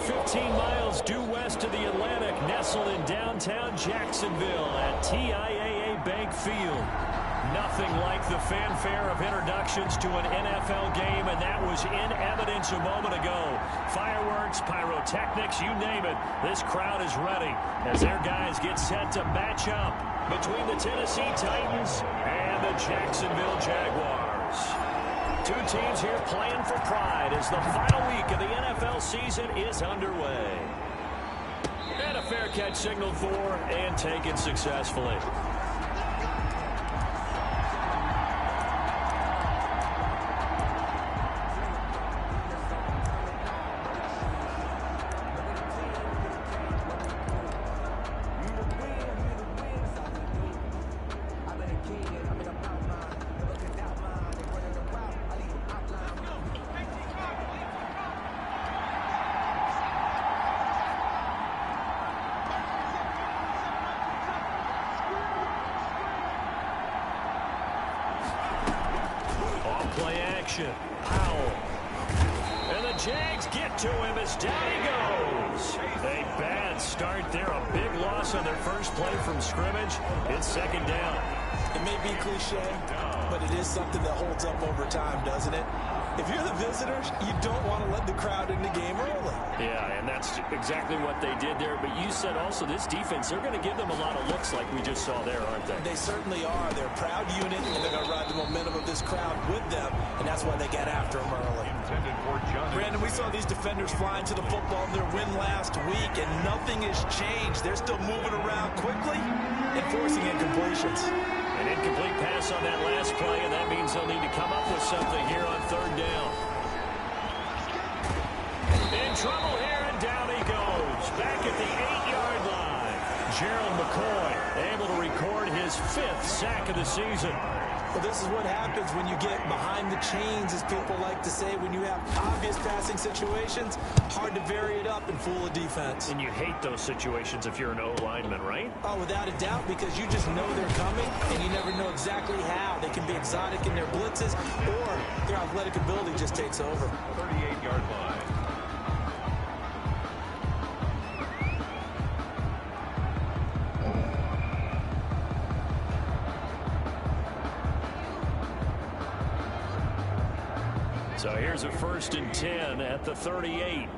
15 miles due west of the Atlantic, nestled in downtown Jacksonville at TIAA Bank Field. Nothing like the fanfare of introductions to an NFL game, and that was in evidence a moment ago. Fireworks, pyrotechnics, you name it. This crowd is ready as their guys get set to match up between the Tennessee Titans and the Jacksonville Jaguars. Two teams here playing for pride as the final week of the NFL season is underway. And a fair catch signaled for and taken successfully. Play action. Powell. And the Jags get to him as down he goes. A bad start there. A big loss on their first play from scrimmage. It's second down. It may be cliche, but it is something that holds up over time, doesn't it? If you're the visitors, you don't want to let the crowd in the game early. Yeah, and that's exactly what they did there. But you said also this defense, they're going to give them a lot of looks like we just saw there, aren't they? They certainly are. They're a proud unit, and they're going to ride the momentum of this crowd with them, and that's why they get after them early. Brandon, we saw these defenders flying to the football in their win last week, and nothing has changed. They're still moving around quickly and forcing incompletions. An incomplete pass on that last play, and that means they'll need to come up with something here on third down. In trouble here, and down he goes. Back at the 8-yard line. Gerald McCoy able to record his 5th sack of the season. Well, this is what happens when you get behind the chains, as people like to say. When you have obvious passing situations, hard to vary it up and fool a defense. And you hate those situations if you're an O-lineman, right? Oh, without a doubt, because you just know they're coming, and you never know exactly how. They can be exotic in their blitzes, or their athletic ability just takes over. 38-yard line. So here's a 1st and 10 at the 38.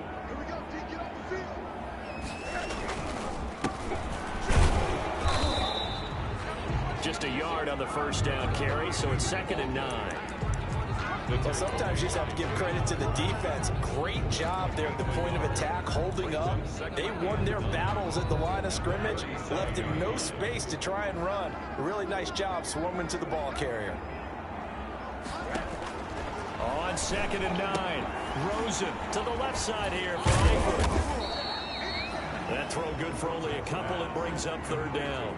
Just a yard on the first down carry, so it's 2nd and 9. Well, sometimes you just have to give credit to the defense. Great job there at the point of attack, holding up. They won their battles at the line of scrimmage, left him no space to try and run. A really nice job swarming to the ball carrier. On 2nd and 9, Rosen to the left side here for Eifert. That throw good for only a couple. It brings up third down.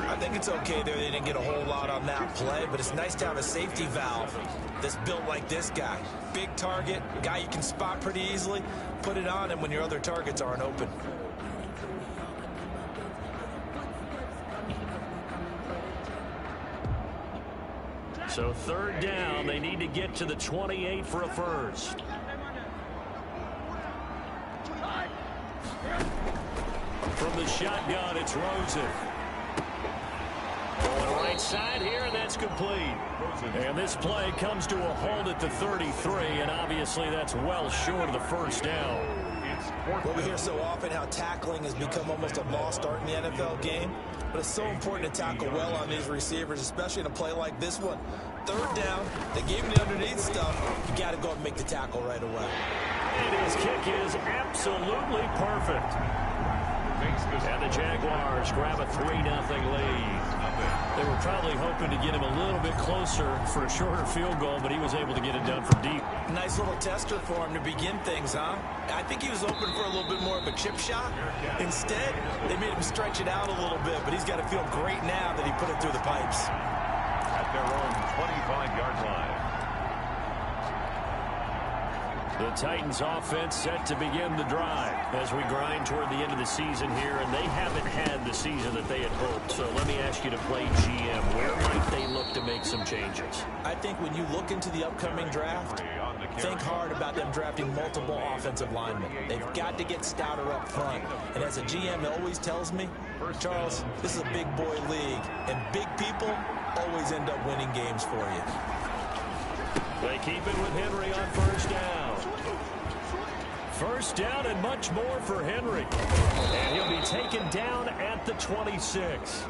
I think it's okay there. They didn't get a whole lot on that play, but it's nice to have a safety valve that's built like this guy. Big target, guy you can spot pretty easily. Put it on him when your other targets aren't open. So third down, they need to get to the 28 for a first. From the shotgun, it's Rosen. On the right side here, and that's complete. And this play comes to a halt at the 33, and obviously that's well short of the first down. Well, we hear so often how tackling has become almost a lost art in the NFL game, but it's so important to tackle well on these receivers, especially in a play like this one. Third down, they gave him the underneath stuff. You got to go and make the tackle right away. And his kick is absolutely perfect. And the Jaguars grab a 3-0 lead. They were probably hoping to get him a little bit closer for a shorter field goal, but he was able to get it done from deep. Nice little tester for him to begin things, huh? I think he was open for a little bit more of a chip shot. Instead, they made him stretch it out a little bit, but he's got to feel great now that he put it through the pipes. At their own 25-yard line. The Titans offense set to begin the drive as we grind toward the end of the season here, and they haven't had the season that they had hoped. So let me ask you to play GM. Where might they look to make some changes. I think when you look into the upcoming draft, think hard about them drafting multiple offensive linemen. They've got to get stouter up front. And as a GM always tells me, Charles, this is a big boy league, and big people always end up winning games for you. They keep it with Henry on first down. First down and much more for Henry. And he'll be taken down at the 26.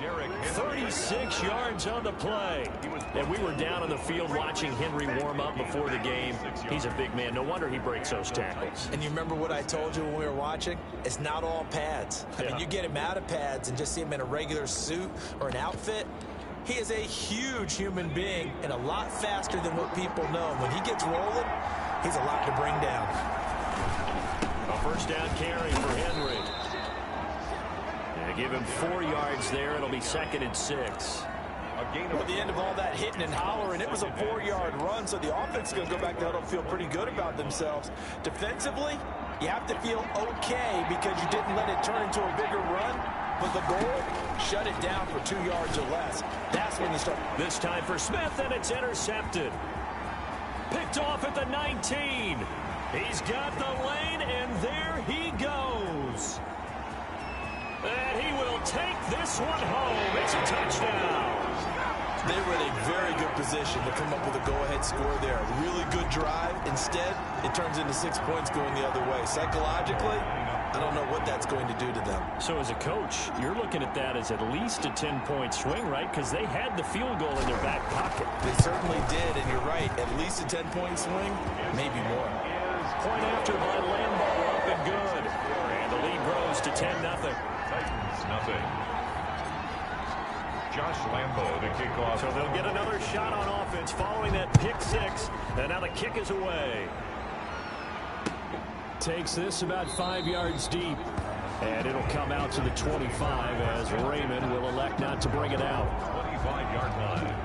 36 yards on the play. And we were down on the field watching Henry warm up before the game. He's a big man. No wonder he breaks those tackles. And you remember what I told you when we were watching? It's not all pads. I mean, you get him out of pads and just see him in a regular suit or an outfit. He is a huge human being and a lot faster than what people know. When he gets rolling, he's a lot to bring down. A first down carry for Henry. And give him 4 yards there. It'll be 2nd and 6. At the end of all that hitting and hollering, it was a 4-yard run, so the offense is going to go back to huddle, feel pretty good about themselves. Defensively, you have to feel okay because you didn't let it turn into a bigger run. But the goal, shut it down for 2 yards or less. That's when you start. This time for Smith, and it's intercepted. Picked off at the 19. He's got the lane, and there he goes. And he will take this one home. It's a touchdown. They were in a very good position to come up with a go-ahead score there. A really good drive. Instead, it turns into 6 points going the other way. Psychologically, I don't know what that's going to do to them. So as a coach, you're looking at that as at least a 10-point swing, right? Because they had the field goal in their back pocket. They certainly did, and you're right. At least a 10-point swing, maybe more. Point after by Lambo, up and good. And the lead grows to 10-0. Titans, nothing. Josh Lambo to kick off. So they'll get another shot on offense following that pick 6. And now the kick is away. Takes this about 5 yards deep. And it'll come out to the 25 as Raymond will elect not to bring it out. 25-yard line.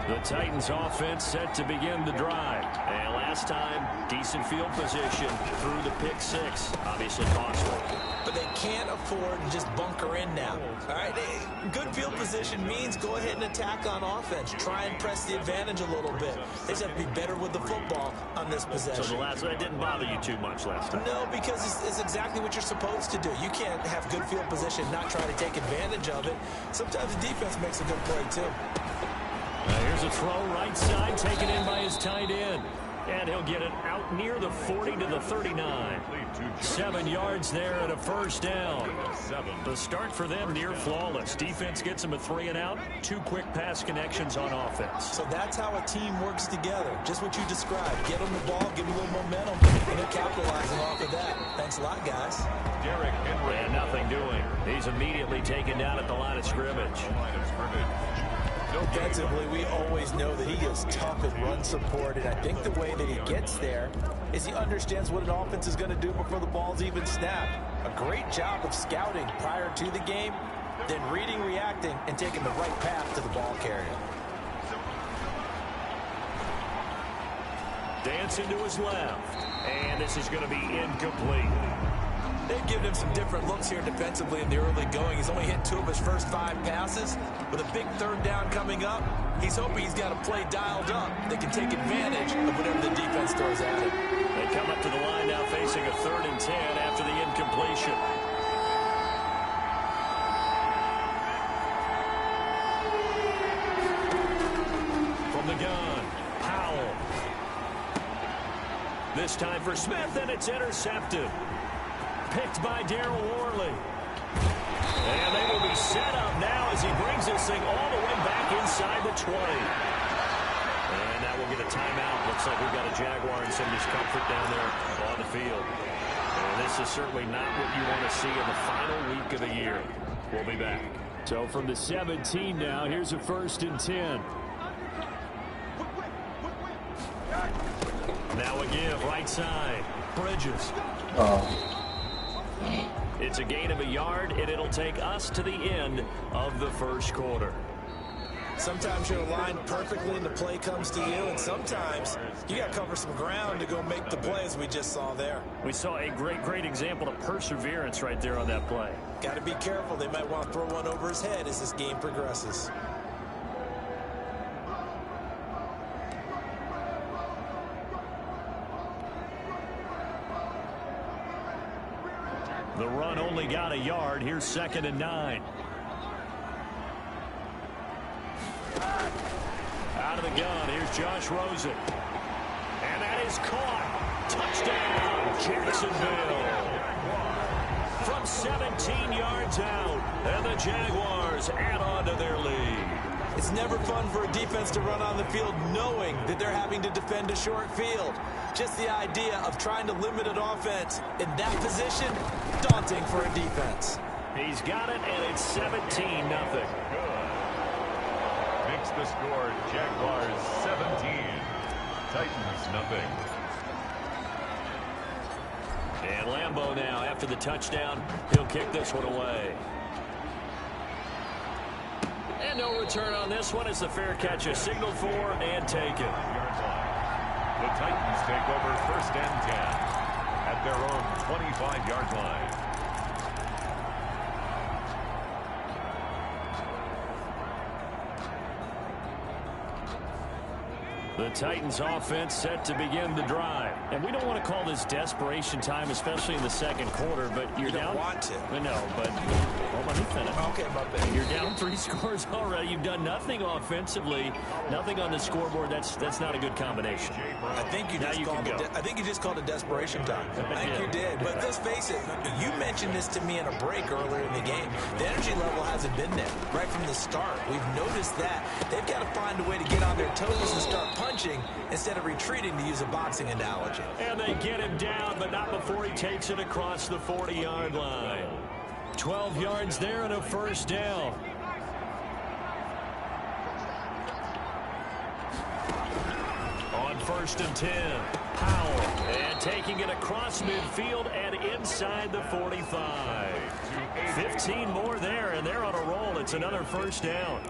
The Titans offense set to begin the drive. And last time, decent field position through the pick 6. Obviously costly. But they can't afford to just bunker in now. All right, good field position means go ahead and attack on offense. Try and press the advantage a little bit. They just have to be better with the football on this possession. So the last one didn't bother you too much last time? No, because it's exactly what you're supposed to do. You can't have good field position, not try to take advantage of it. Sometimes the defense makes a good play, too. Here's a throw right side, taken in by his tight end. And he'll get it out near the 40 to the 39. 7 yards there and a first down. The start for them near flawless. Defense gets them a 3 and out. 2 quick pass connections on offense. So that's how a team works together. Just what you described. Get them the ball, give them a little momentum, and they're capitalizing off of that. Thanks a lot, guys. Derrick Henry. And nothing doing. He's immediately taken down at the line of scrimmage. Defensively, we always know that he is tough at run support, and I think the way that he gets there is he understands what an offense is going to do before the ball's even snapped. A great job of scouting prior to the game, then reading, reacting, and taking the right path to the ball carrier. Dancing to his left, and this is going to be incomplete. They've given him some different looks here defensively in the early going. He's only hit 2 of his first 5 passes. With a big 3rd down coming up, he's hoping he's got a play dialed up that can take advantage of whatever the defense throws at him. They come up to the line now facing a 3rd and 10 after the incompletion. From the gun, Powell. This time for Smith, and it's intercepted. Picked by Darryl Worley. And they will be set up now as he brings this thing all the way back inside the 20. And now we'll get a timeout. Looks like we've got a Jaguar in some discomfort down there on the field. And this is certainly not what you want to see in the final week of the year. We'll be back. So from the 17 now, here's a 1st and 10. Now a give, right side. Bridges. It's a gain of a yard, and it'll take us to the end of the first quarter. Sometimes you're aligned perfectly and the play comes to you, and sometimes you got to cover some ground to go make the play, as we just saw there. We saw a great example of perseverance right there on that play. Got to be careful. They might want to throw one over his head as this game progresses. The run only got a yard. Here's 2nd and 9. Out of the gun, here's Josh Rosen. And that is caught. Touchdown, Jacksonville. From 17 yards out, and the Jaguars add on to their lead. It's never fun for a defense to run on the field knowing that they're having to defend a short field. Just the idea of trying to limit an offense in that position, daunting for a defense. He's got it, and it's 17-0. Makes the score Jaguars 17, Titans nothing. And Lambeau now, after the touchdown, he'll kick this one away. And no return on this one as the fair catch is signaled for and taken. The Titans take over 1st and 10 at their own 25-yard line. The Titans offense set to begin the drive. And we don't want to call this desperation time, especially in the second quarter, but you're down. You don't want to. No, but hold on, let me finish. Okay, my bad. You're down 3 scores already. You've done nothing offensively, nothing on the scoreboard. That's not a good combination. I think you just called it desperation time. I think you did. But let's face it, you mentioned this to me in a break earlier in the game. The energy level hasn't been there right from the start. We've noticed that. They've got to find a way to get on their toes and start punching instead of retreating, to use a boxing analogy. And they get him down, but not before he takes it across the 40-yard line. 12 yards there and a 1st down. On 1st and 10, Powell, and taking it across midfield and inside the 45. 15 more there, and they're on a roll. It's another 1st down.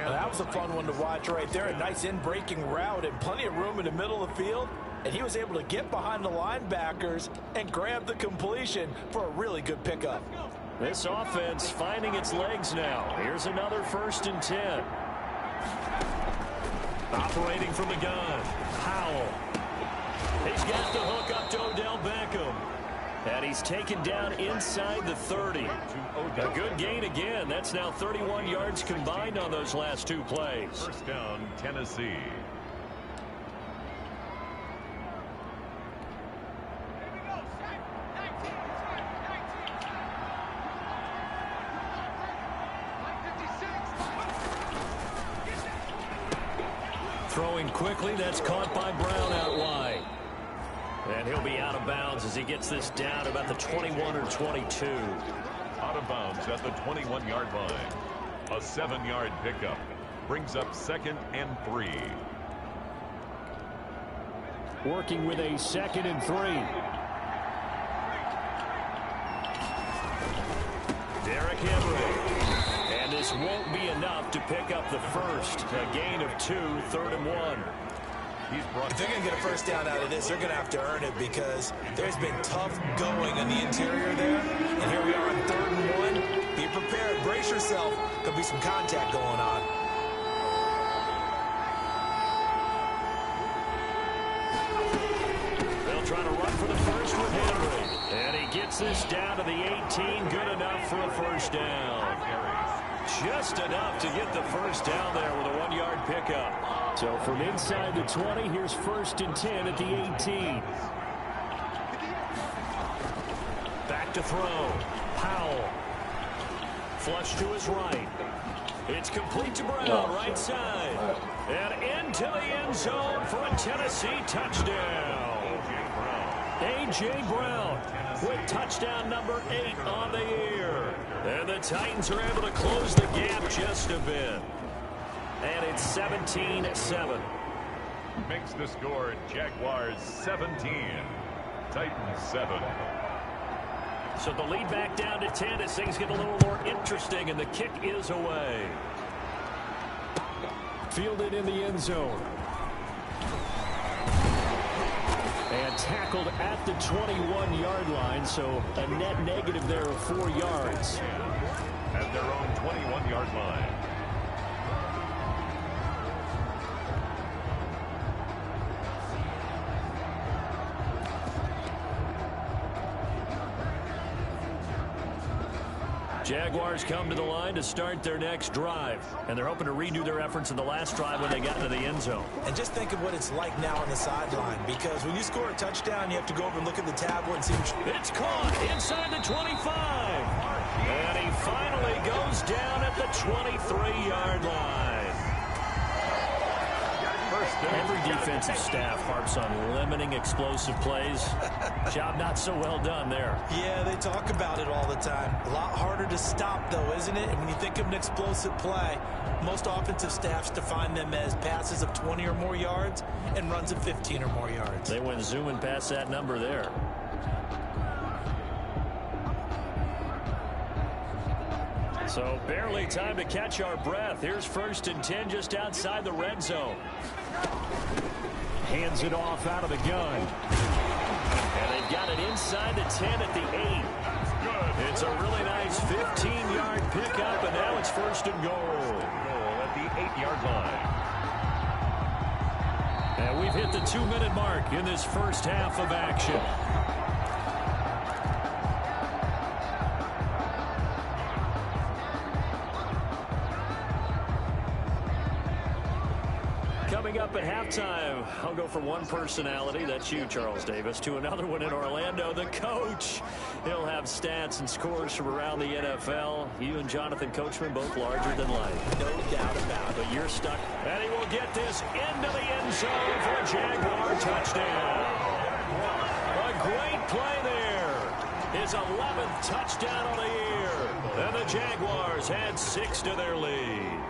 Well, that was a fun one to watch right there. A nice in-breaking route and plenty of room in the middle of the field. And he was able to get behind the linebackers and grab the completion for a really good pickup. This offense finding its legs now. Here's another 1st and 10. Operating from the gun, Powell. He's got the hook up to Odell Beckham. And he's taken down inside the 30. A good gain again. That's now 31 yards combined on those last 2 plays. 1st down, Tennessee. Throwing quickly, that's caught by Brown out wide. And he'll be out of bounds as he gets this down about the 21 or 22. Out of bounds at the 21-yard line. A 7-yard pickup brings up 2nd and 3. Working with a 2nd and 3. Derrick Henry. And this won't be enough to pick up the first. A gain of 2, 3rd and 1. If they're going to get a 1st down out of this, they're going to have to earn it, because there's been tough going on the interior there. And here we are on 3rd and 1. Be prepared. Brace yourself. Could be some contact going on. They'll try to run for the first with Henry. And he gets this down to the 18. Good enough for a 1st down. Just enough to get the 1st down there with a 1-yard pickup. So from inside the 20, here's 1st and 10 at the 18. Back to throw. Powell. Flush to his right. It's complete to Brown, right side. And into the end zone for a Tennessee touchdown. A.J. Brown with touchdown number 8 on the year. And the Titans are able to close the gap just a bit. And it's 17-7. Makes the score Jaguars 17, Titans 7. So the lead back down to 10 as things get a little more interesting, and the kick is away. Fielded in the end zone. And tackled at the 21-yard line, so a net negative there of 4 yards. At their own 21-yard line. Jaguars come to the line to start their next drive, and they're hoping to redo their efforts in the last drive when they got into the end zone. And just think of what it's like now on the sideline, because when you score a touchdown, you have to go over and look at the tablet and see it's caught inside the 25. And he finally goes down at the 23-yard line. Every defensive staff harps on limiting explosive plays. Job not so well done there. Yeah, they talk about it all the time. A lot harder to stop, though, isn't it? And when you think of an explosive play, most offensive staffs define them as passes of 20 or more yards and runs of 15 or more yards. They went zooming past that number there. So barely time to catch our breath. Here's 1st and 10 just outside the red zone. Hands it off out of the gun. And they've got it inside the 10 at the 8. It's a really nice 15-yard pickup, and now it's 1st and goal. At the 8-yard line. And we've hit the 2-minute mark in this first half of action. Coming up at halftime, I'll go from one personality, that's you, Charles Davis, to another one in Orlando, the coach. He'll have stats and scores from around the NFL. You and Jonathan Coachman both larger than life. No doubt about it. But you're stuck. And he will get this into the end zone for a Jaguar touchdown. A great play there. His 11th touchdown on the year. And the Jaguars add 6 to their lead.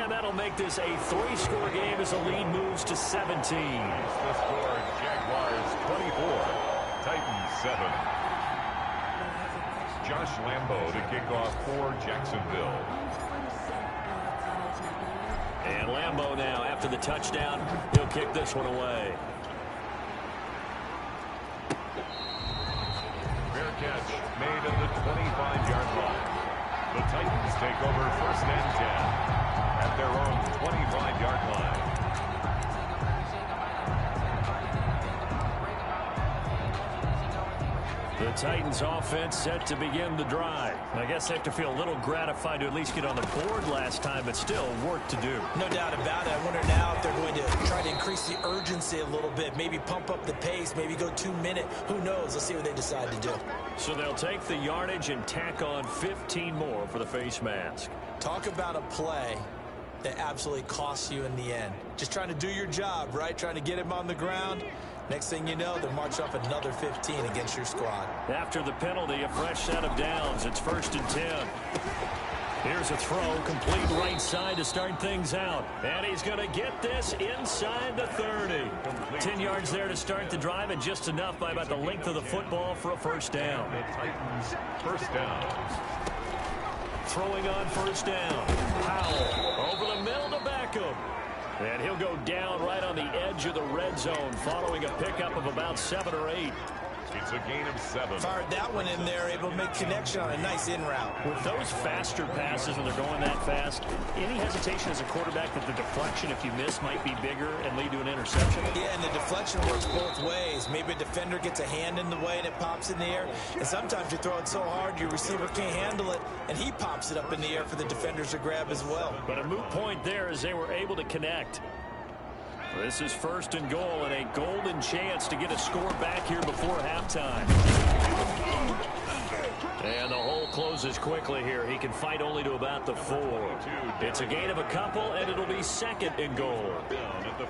That'll make this a 3-score game as the lead moves to 17. The score, Jaguars 24, Titans 7. Josh Lambo to kick off for Jacksonville. And Lambo now, after the touchdown, he'll kick this one away. Fair catch made at the 25-yard line. The Titans take over 1st and 10. At their own 25-yard line. The Titans offense set to begin the drive. I guess they have to feel a little gratified to at least get on the board last time, but still work to do. No doubt about it. I wonder now if they're going to try to increase the urgency a little bit, maybe pump up the pace, maybe go 2-minute. Who knows? Let's see what they decide to do. So they'll take the yardage and tack on 15 more for the face mask. Talk about a play that absolutely costs you in the end. Just trying to do your job, right? Trying to get him on the ground. Next thing you know, they'll march off another 15 against your squad. After the penalty, a fresh set of downs. It's 1st and 10. Here's a throw, complete right side to start things out. And he's going to get this inside the 30. 10 yards there to start the drive, and just enough by about the length of the football for a 1st down. The Titans 1st down. Throwing on 1st down. Powell over the middle to Beckham. And he'll go down right on the edge of the red zone following a pickup of about 7 or 8. It's a gain of 7. Fired that one in there, able to make connection on a nice in route. With those faster passes, when they're going that fast, any hesitation as a quarterback that the deflection, if you miss, might be bigger and lead to an interception? Yeah, and the deflection works both ways. Maybe a defender gets a hand in the way and it pops in the air. And sometimes you throw it so hard your receiver can't handle it, and he pops it up in the air for the defenders to grab as well. But a moot point there as they were able to connect. This is 1st and goal and a golden chance to get a score back here before halftime. And the hole closes quickly here. He can fight only to about the 4. It's a gain of a couple, and it'll be 2nd and goal.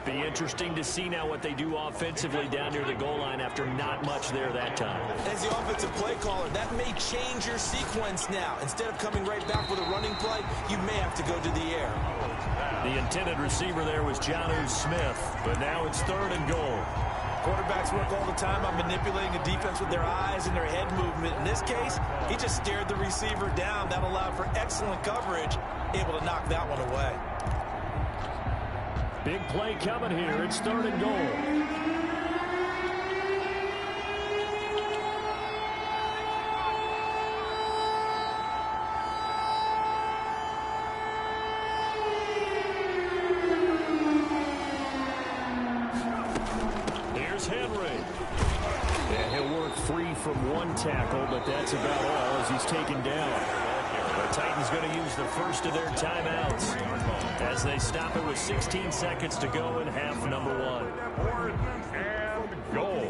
Be interesting to see now what they do offensively down near the goal line after not much there that time. As the offensive play caller, that may change your sequence now. Instead of coming right back with a running play, you may have to go to the air. The intended receiver there was Jonnu Smith, but now it's 3rd and goal. Quarterbacks work all the time on manipulating the defense with their eyes and their head movement. In this case, he just stared the receiver down. That allowed for excellent coverage, able to knock that one away. Big play coming here. It's 3rd and goal. From one tackle, but that's about all as he's taken down. The Titans going to use the first of their timeouts as they stop it with 16 seconds to go in half number 1. 4th and goal.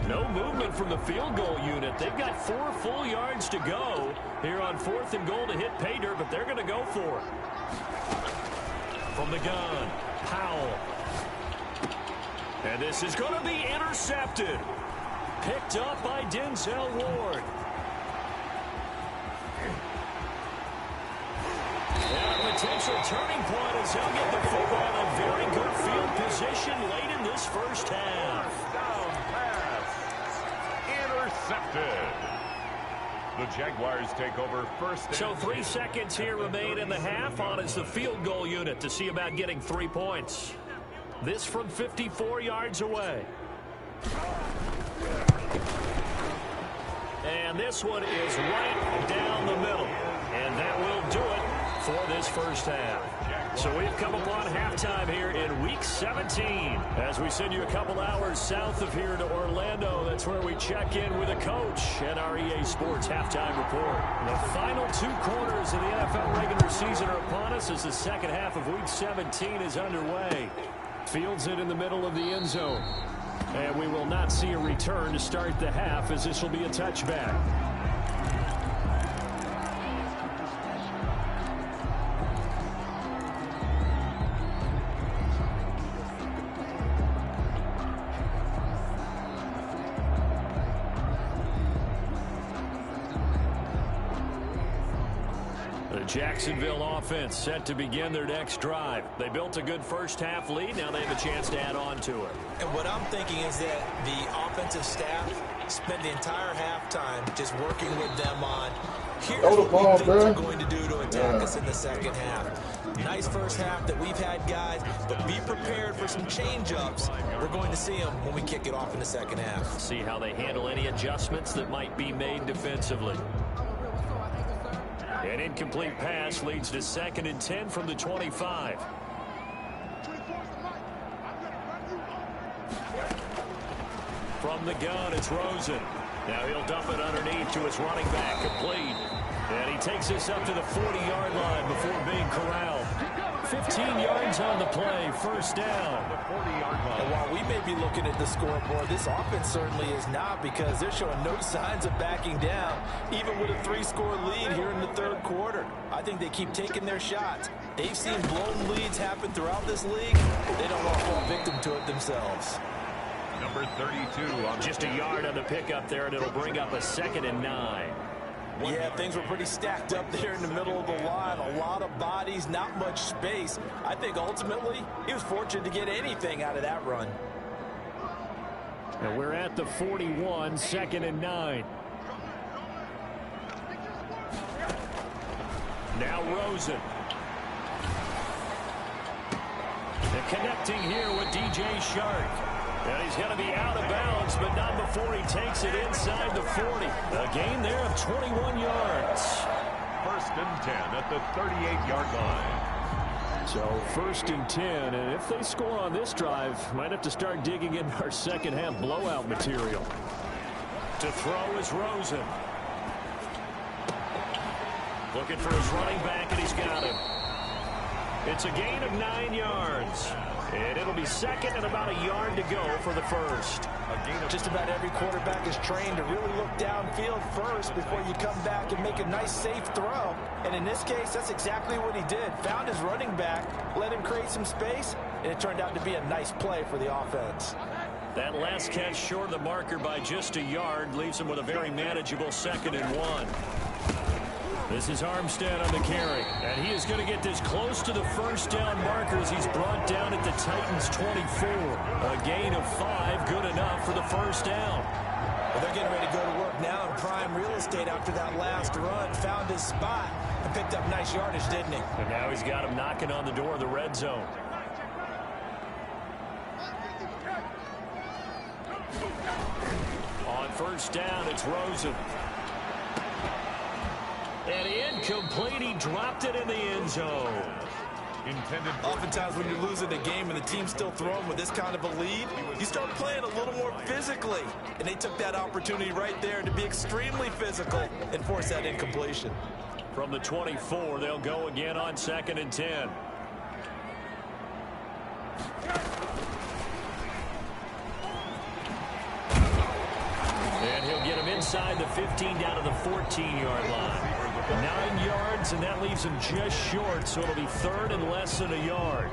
No movement from the field goal unit. They've got 4 full yards to go here on 4th and goal to hit pay dirt, but they're going to go for it. From the gun, Powell. And this is going to be intercepted. Picked up by Denzel Ward. And a potential turning point as he'll get the football in very good field position late in this first half. Down pass. Intercepted. The Jaguars take over first. So 3 seconds here remain in the half. On is the field goal unit to see about getting 3 points. This from 54 yards away. And this one is right down the middle. And that will do it for this first half. So we've come upon halftime here in Week 17. As we send you a couple hours south of here to Orlando, that's where we check in with a coach and our EA Sports halftime report. The final 2 quarters of the NFL regular season are upon us as the second half of Week 17 is underway. Fields it in the middle of the end zone. And we will not see a return to start the half as this will be a touchback. Jacksonville offense set to begin their next drive. They built a good first half lead. Now they have a chance to add on to it. And what I'm thinking is that the offensive staff spent the entire halftime just working with them on here's what we think they're going to do to attack us in the second half. Nice first half that we've had, guys, but be prepared for some change-ups. We're going to see them when we kick it off in the second half. See how they handle any adjustments that might be made defensively. An incomplete pass leads to 2nd and 10 from the 25. From the gun, it's Rosen. Now he'll dump it underneath to his running back, complete. And he takes this up to the 40-yard line before being corralled. 15 yards on the play, first down. And while we may be looking at the scoreboard, this offense certainly is not, because they're showing no signs of backing down, even with a 3-score lead here in the 3rd quarter. I think they keep taking their shots. They've seen blown leads happen throughout this league. They don't want to fall victim to it themselves. Number 32 on just a yard on the pickup there, and it'll bring up a 2nd and 9. Yeah, things were pretty stacked up there in the middle of the line. A lot of bodies, not much space. I think ultimately he was fortunate to get anything out of that run. And we're at the 41, 2nd and 9. Now Rosen. And connecting here with DJ Shark. And he's going to be out of bounds, but not before he takes it inside the 40. A gain there of 21 yards. 1st and 10 at the 38-yard line. So 1st and 10, and if they score on this drive, might have to start digging in our second half blowout material. To throw is Rosen. Looking for his running back, and he's got him. It's a gain of 9 yards. And it'll be 2nd and about a yard to go for the first. Just about every quarterback is trained to really look downfield first before you come back and make a nice, safe throw. And in this case, that's exactly what he did. Found his running back, let him create some space, and it turned out to be a nice play for the offense. That last catch short of the marker by just a yard leaves him with a very manageable 2nd and 1. This is Armstead on the carry, and he is going to get this close to the first down markers. He's brought down at the Titans' 24. A gain of 5, good enough for the first down. Well, they're getting ready to go to work now in prime real estate after that last run. Found his spot and picked up nice yardage, didn't he? And now he's got him knocking on the door of the red zone. On first down, it's Rosen. And incomplete. He dropped it in the end zone. Oftentimes when you're losing a game and the team's still throwing with this kind of a lead, you start playing a little more physically. And they took that opportunity right there to be extremely physical and force that incompletion. From the 24, they'll go again on 2nd and 10. And he'll get him inside the 15 down to the 14-yard line. 9 yards, and that leaves him just short, so it'll be 3rd and less than a yard.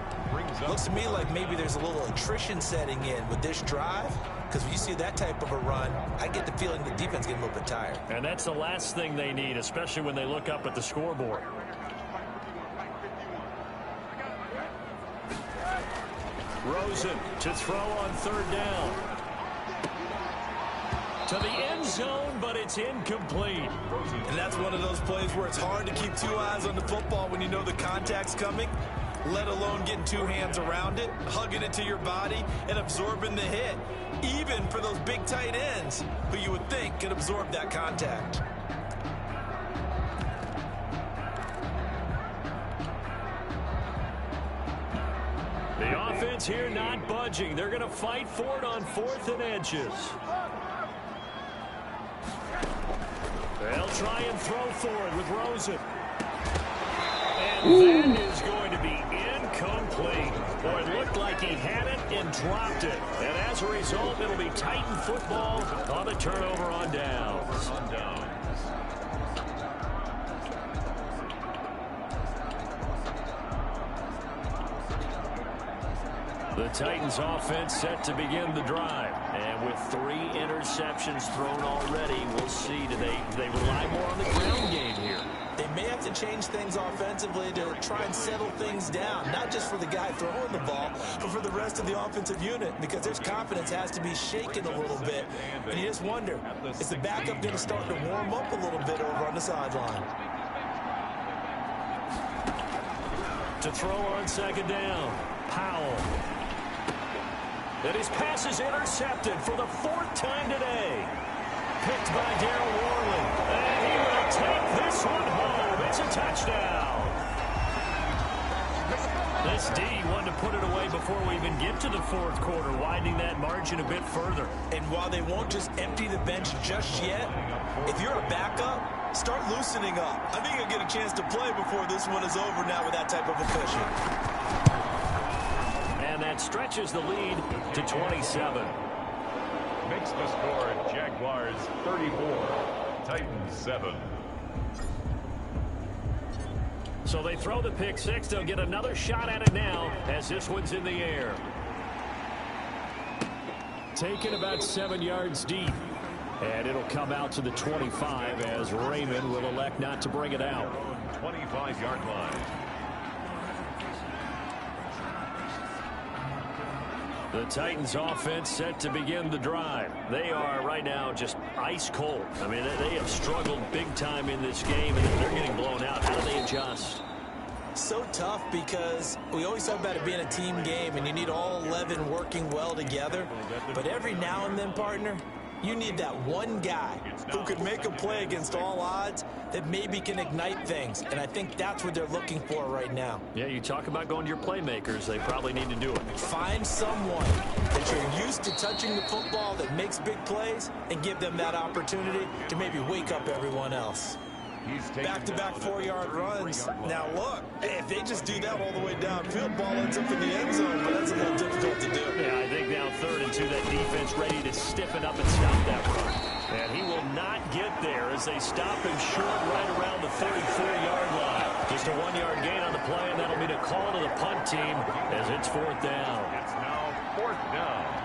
Looks to me like maybe there's a little attrition setting in with this drive, because when you see that type of a run, I get the feeling the defense getting a little bit tired. And that's the last thing they need, especially when they look up at the scoreboard. Rosen to throw on 3rd down. To the end zone, but it's incomplete. And that's one of those plays where it's hard to keep 2 eyes on the football when you know the contact's coming, let alone getting 2 hands around it, hugging it to your body, and absorbing the hit, even for those big tight ends who you would think could absorb that contact. The offense here not budging. They're going to fight for it on 4th and inches. They'll try and throw forward with Rosen. And that is going to be incomplete. Boy, it looked like he had it and dropped it. And as a result, it'll be Titan football on the turnover on downs. The Titans offense set to begin the drive. And with 3 interceptions thrown already, we'll see. Do they rely more on the ground game here? They may have to change things offensively to try and settle things down, not just for the guy throwing the ball, but for the rest of the offensive unit, because their confidence has to be shaken a little bit. And you just wonder, is the backup going to start to warm up a little bit over on the sideline? To throw on 2nd down, Powell. And his pass is intercepted for the 4th time today. Picked by Darryl Worley. And he will take this one home. It's a touchdown. This D wanted to put it away before we even get to the 4th quarter, widening that margin a bit further. And while they won't just empty the bench just yet, if you're a backup, start loosening up. I think you'll get a chance to play before this one is over now with that type of official. And that stretches the lead to 27. Makes the score Jaguars 34, Titans 7. So they throw the pick 6. They'll get another shot at it now as this one's in the air. Taken about 7 yards deep. And it'll come out to the 25 as Raymond will elect not to bring it out. 25-yard line. The Titans offense set to begin the drive. They are right now just ice cold. I mean, they have struggled big time in this game, and they're getting blown out. How do they adjust? So tough because we always talk about it being a team game, and you need all 11 working well together. But every now and then, partner, you need that one guy who could make a play against all odds that maybe can ignite things. And I think that's what they're looking for right now. Yeah, you talk about going to your playmakers. They probably need to do it. Find someone that you're used to touching the football that makes big plays and give them that opportunity to maybe wake up everyone else. Back-to-back 4-yard runs. Now, look, if they just do that all the way downfield, ball ends up in the end zone, but that's a little difficult to do. Yeah, I think now 3rd and 2, that defense ready to stiffen up and stop that run. And he will not get there as they stop him short right around the 34-yard line. Just a 1-yard gain on the play, and that'll be a call to the punt team as it's 4th down. It's now 4th down.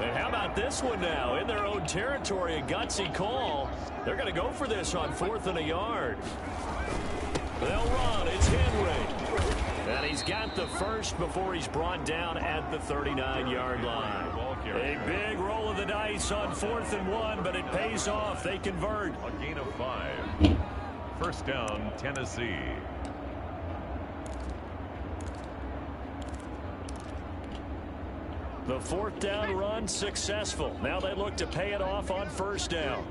And how about this one now? In their own territory, a gutsy call. They're going to go for this on 4th and a yard. They'll run. It's Henry. And he's got the first before he's brought down at the 39-yard line. A big roll of the dice on 4th and 1, but it pays off. They convert. A gain of 5. First down, Tennessee. The 4th down run successful. Now they look to pay it off on 1st down.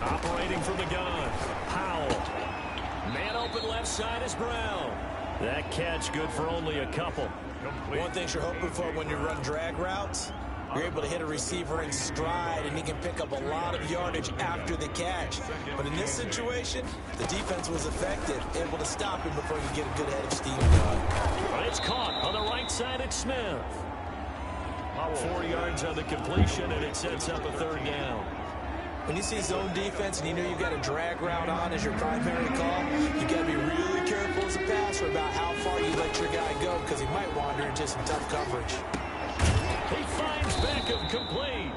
Operating from the gun, Powell. Man open left side is Brown. That catch good for only a couple. Complete. One thing you're hoping for when you run drag routes, you're able to hit a receiver in stride, and he can pick up a lot of yardage after the catch. But in this situation, the defense was effective, able to stop him before he could get a good head of steam going. But it's caught on the right side. It's Smith. 4 yards on the completion, and it sets up a 3rd down. When you see zone defense and you know you've got a drag route on as your primary call, you got to be really careful as a passer about how far you let your guy go, because he might wander into some tough coverage. He finds Beckham complete.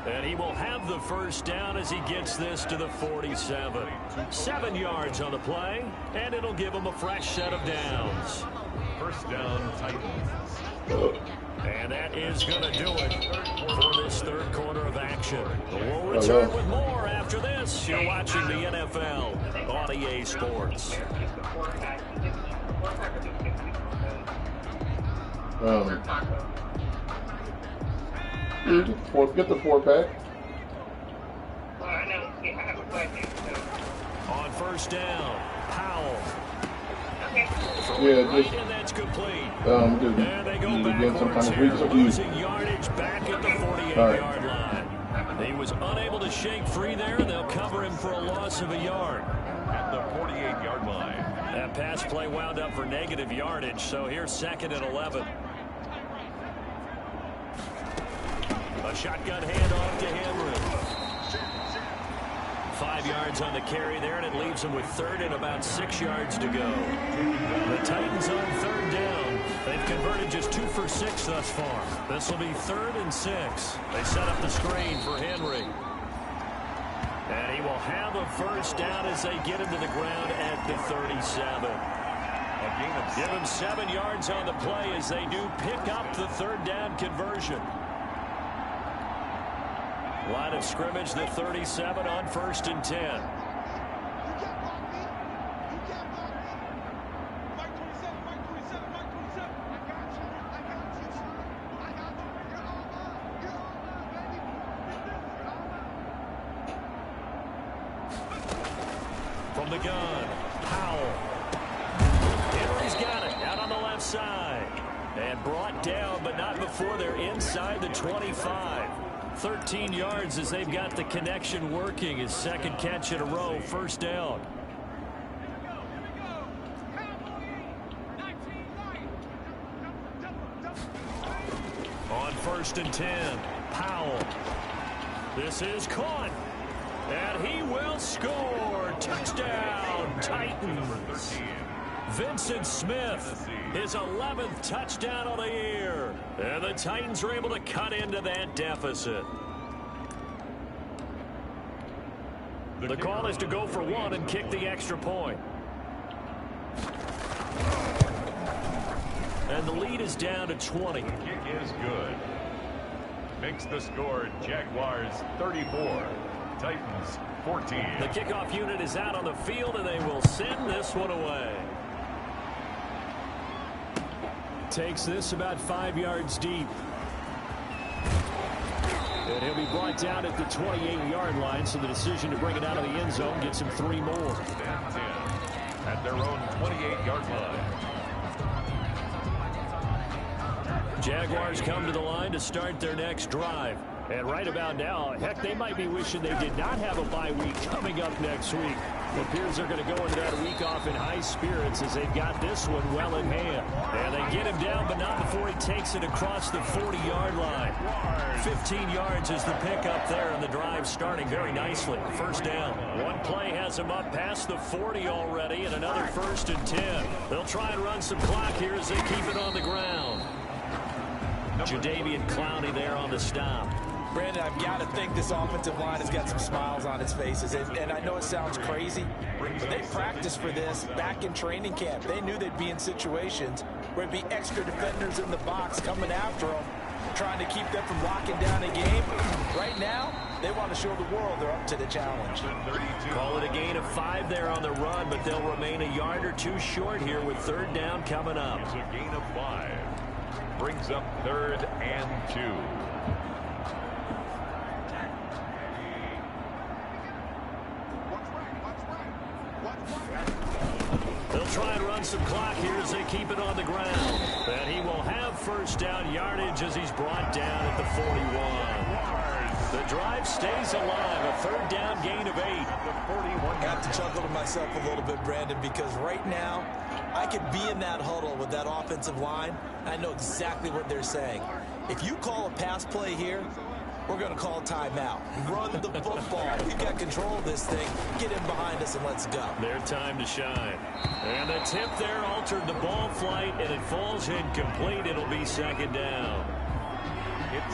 And he will have the 1st down as he gets this to the 47. 7 yards on the play, and it'll give him a fresh set of downs. First down, Titans. And that is going to do it for this 3rd quarter of action. We'll return with more after this. You're watching the NFL on EA Sports. Get the 4-pack. On 1st down, Powell. Yeah, just and that's complete. and they go backwards here, losing yardage back at the 48-yard line. He was unable to shake free there, and they'll cover him for a loss of a yard. At the 48-yard line. That pass play wound up for negative yardage, so here's 2nd and 11. A shotgun handoff to Henry. 5 yards on the carry there, and it leaves them with 3rd and about 6 yards to go. The Titans on 3rd down. They've converted just 2 for 6 thus far. This will be 3rd and 6. They set up the screen for Henry. And he will have a 1st down as they get him to the ground at the 37. Give him 7 yards on the play as they do pick up the 3rd down conversion. Line of scrimmage, the 37 on 1st and 10. From the gun, Powell. Henry's got it out on the left side. And brought down, but not before they're inside the 25. 13 yards as they've got the connection working. His 2nd catch in a row, 1st down. On 1st and 10, Powell. This is caught. And he will score. Touchdown, Titans. Vincent Smith, his 11th touchdown of the year. And the Titans are able to cut into that deficit. The call is to go for 1 and kick the extra point. And the lead is down to 20. The kick is good. Makes the score Jaguars 34. Titans 14. The kickoff unit is out on the field, and they will send this one away. Takes this about 5 yards deep. And he'll be brought down at the 28-yard line, so the decision to bring it out of the end zone gets him 3 more. And 10 at their own 28-yard line. Jaguars come to the line to start their next drive. And right about now, heck, they might be wishing they did not have a bye week coming up next week. It appears they're going to go into that week off in high spirits as they've got this one well in hand. And they get him down, but not before he takes it across the 40-yard line. 15 yards is the pickup there, and the drive starting very nicely. 1st down. One play has him up past the 40 already, and another 1st and 10. They'll try and run some clock here as they keep it on the ground. Jadeveon Clowney there on the stop. Brandon, I've got to think this offensive line has got some smiles on its faces. And I know it sounds crazy, but they practiced for this back in training camp. They knew they'd be in situations where it'd be extra defenders in the box coming after them, trying to keep them from locking down a game. Right now, they want to show the world they're up to the challenge. Call it a gain of 5 there on the run, but they'll remain a yard or two short here with third down coming up. It's a gain of 5. Brings up 3rd and 2. They'll try and run some clock here as they keep it on the ground. And he will have first down yardage as he's brought down at the 41. The drive stays alive. A third down gain of 8. I have to chuckle to myself a little bit, Brandon, because right now I could be in that huddle with that offensive line. I know exactly what they're saying. If you call a pass play here, we're going to call a timeout. Run the football. We've got control of this thing. Get in behind us and let's go. Their time to shine. And the tip there altered the ball flight, and it falls incomplete. It'll be second down.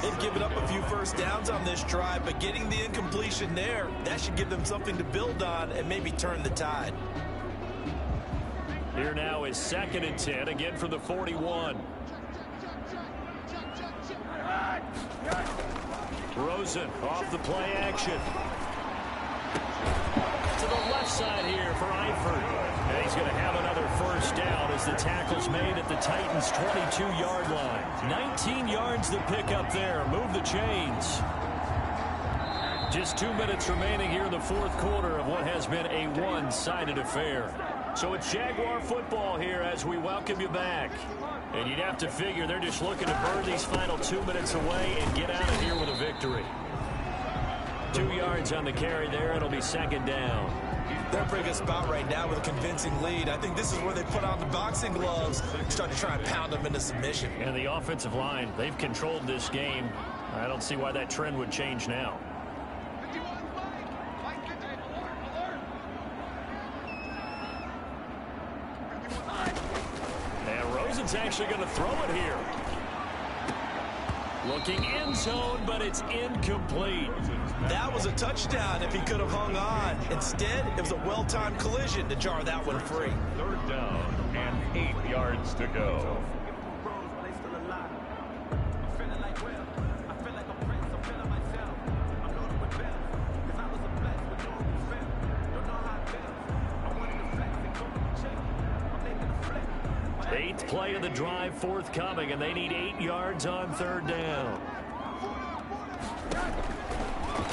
They've given up a few first downs on this drive, but getting the incompletion there, that should give them something to build on and maybe turn the tide. Here now is 2nd and 10, again for the 41. Rosen off the play action. To the left side here for Eifert. And he's going to have another first down as the tackle's made at the Titans' 22-yard line. 19 yards to pick up there. Move the chains. Just 2 minutes remaining here in the fourth quarter of what has been a one-sided affair. So it's Jaguar football here as we welcome you back. And you'd have to figure they're just looking to burn these final 2 minutes away and get out of here with a victory. 2 yards on the carry there. It'll be second down. They're bringing us about right now with a convincing lead. I think this is where they put on the boxing gloves, start to try and pound them into submission. And the offensive line, they've controlled this game. I don't see why that trend would change now. And Rosen's actually going to throw it here. Looking end zone, but it's incomplete. That was a touchdown if he could have hung on. Instead, it was a well-timed collision to jar that one free. 3rd down and 8 yards to go. Eighth play of the drive forthcoming, and they need 8 yards on third down.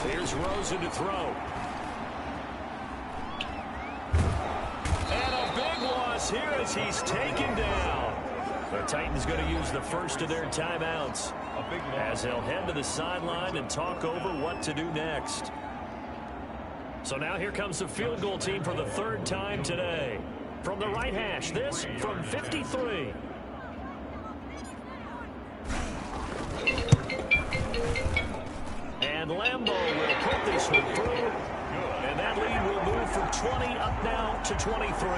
Here's Rosen to throw. And a big loss here as he's taken down. The Titans going to use the first of their timeouts as they'll head to the sideline and talk over what to do next. So now here comes the field goal team for the 3rd time today. From the right hash, this from 53. And Lambeau will put this one through. And that lead will move from 20 up now to 23.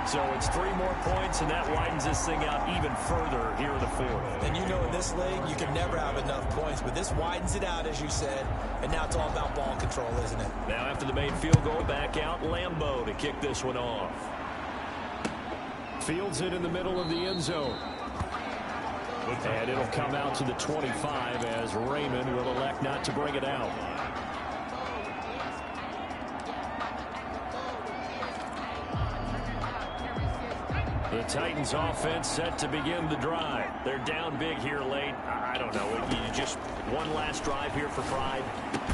So it's 3 more points, and that widens this thing out even further here in the 4th. And you know in this league, you can never have enough points, but this widens it out, as you said, and now it's all about ball control, isn't it? Now after the made field goal, back out Lambeau to kick this one off. Fields it in the middle of the end zone. And it'll come out to the 25 as Raymond will elect not to bring it out. The Titans offense set to begin the drive. They're down big here late. I don't know. You just one last drive here for pride.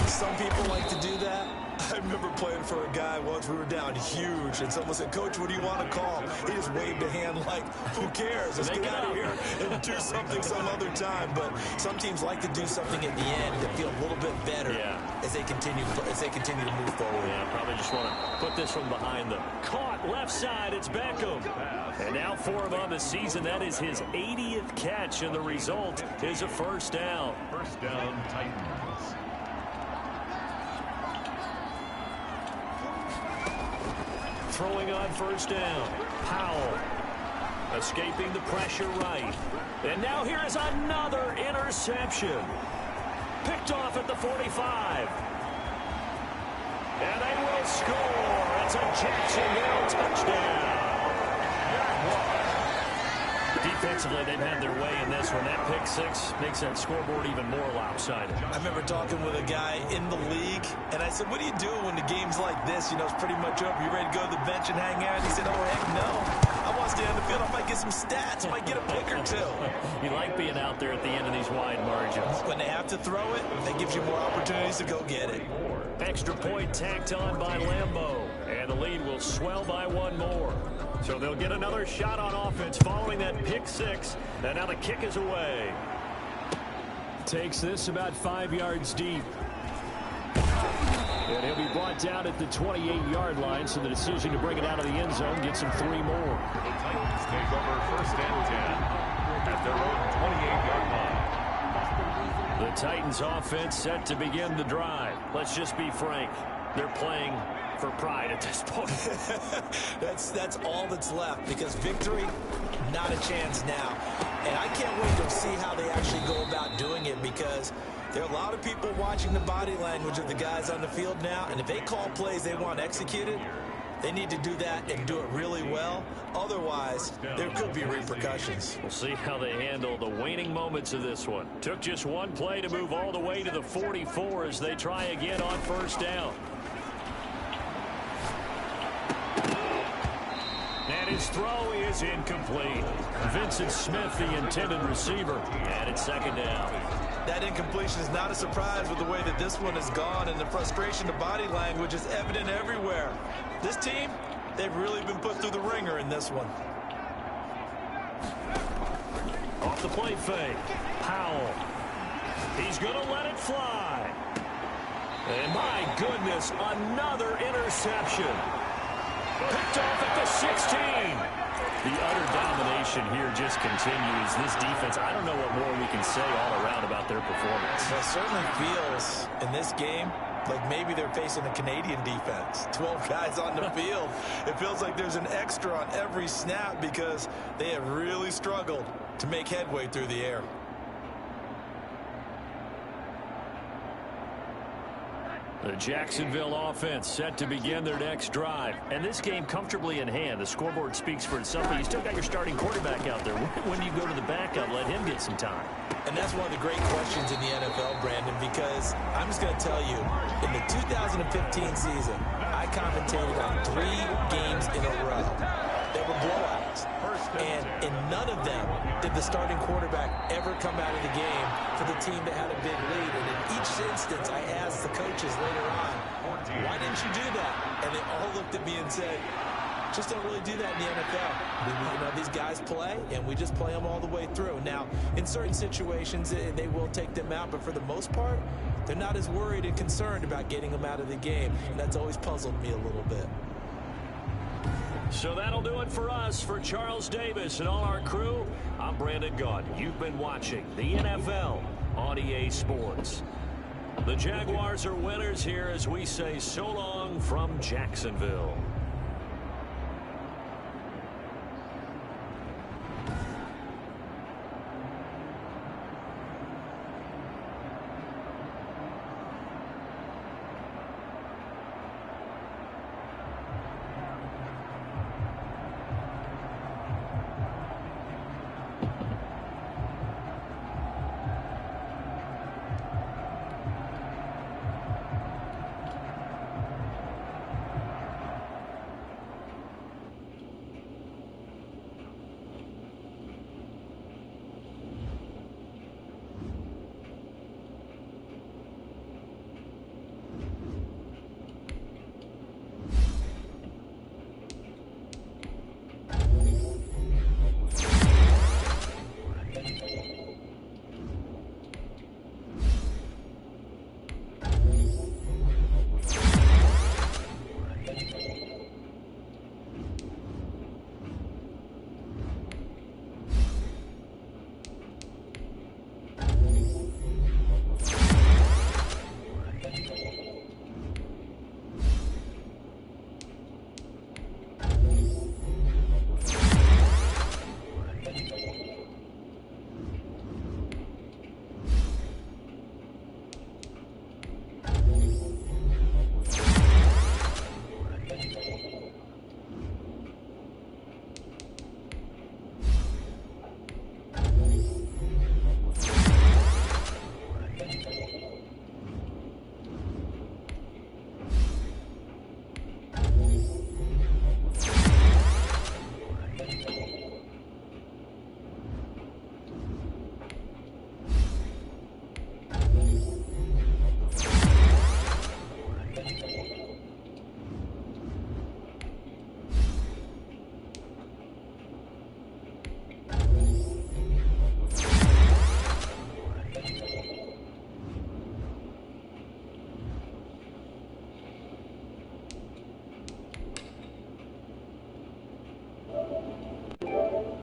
Some people like to do that. I remember playing for a guy once. We were down huge, and someone said, "Coach, what do you want to call?" He just waved a hand like, "Who cares? Let's get out of here and do something some other time." But some teams like to do something at the end to feel a little bit better as they continue to move forward. Yeah, probably just want to put this one behind them. Caught left side. It's Beckham. And now for him on the season. That is his 80th catch, and the result is a first down. First down, Titans. Throwing on first down. Powell. Escaping the pressure right. And now here is another interception. Picked off at the 45. And they will score. It's a Jacksonville touchdown. Defensively, they've had their way in this one. That pick six makes that scoreboard even more lopsided. I remember talking with a guy in the league, and I said, what do you do when the game's like this? You know, it's pretty much over. You ready to go to the bench and hang out? He said, oh, heck no. I want to stay on the field. I might get some stats. I might get a pick or two. You like being out there at the end of these wide margins. When they have to throw it, that gives you more opportunities to go get it. Extra point tacked on by Lambeau. And the lead will swell by one more. So they'll get another shot on offense following that pick six. And now the kick is away. Takes this about 5 yards deep. And he'll be brought down at the 28-yard line, so the decision to bring it out of the end zone gets him 3 more. The Titans take over 1st and 10 at their own 28-yard line. The Titans offense set to begin the drive. Let's just be frank. They're playing for pride at this point. That's all that's left, because victory, not a chance now. And I can't wait to see how they actually go about doing it, because there are a lot of people watching the body language of the guys on the field now, and if they call plays they want executed, they need to do that and do it really well. Otherwise, there could be repercussions. We'll see how they handle the waning moments of this one. Took just one play to move all the way to the 44 as they try again on 1st down. And his throw is incomplete. Vincent Smith, the intended receiver, and it's 2nd down. That incompletion is not a surprise with the way that this one has gone, and the frustration of body language is evident everywhere. This team, they've really been put through the ringer in this one. Off the play fake. Powell. He's going to let it fly. And my goodness, another interception. Picked off at the 16. The utter domination here just continues. This defense, I don't know what more we can say all around about their performance. It certainly feels in this game like maybe they're facing a Canadian defense. 12 guys on the field. It feels like there's an extra on every snap because they have really struggled to make headway through the air. The Jacksonville offense set to begin their next drive. And this game comfortably in hand. The scoreboard speaks for itself, but you still got your starting quarterback out there. When do you go to the backup? Let him get some time. And that's one of the great questions in the NFL, Brandon, because I'm just going to tell you, in the 2015 season, I commentated on 3 games in a row. They were blowouts. And in none of them did the starting quarterback ever come out of the game for the team that had a big lead. And in each instance, I asked the coaches later on, why didn't you do that? And they all looked at me and said, just don't really do that in the NFL. You know, these guys play, and we just play them all the way through. Now, in certain situations, they will take them out, but for the most part, they're not as worried and concerned about getting them out of the game. And that's always puzzled me a little bit. So that'll do it for us. For Charles Davis and all our crew, I'm Brandon Gaudin. You've been watching the NFL on EA Sports. The Jaguars are winners here as we say so long from Jacksonville.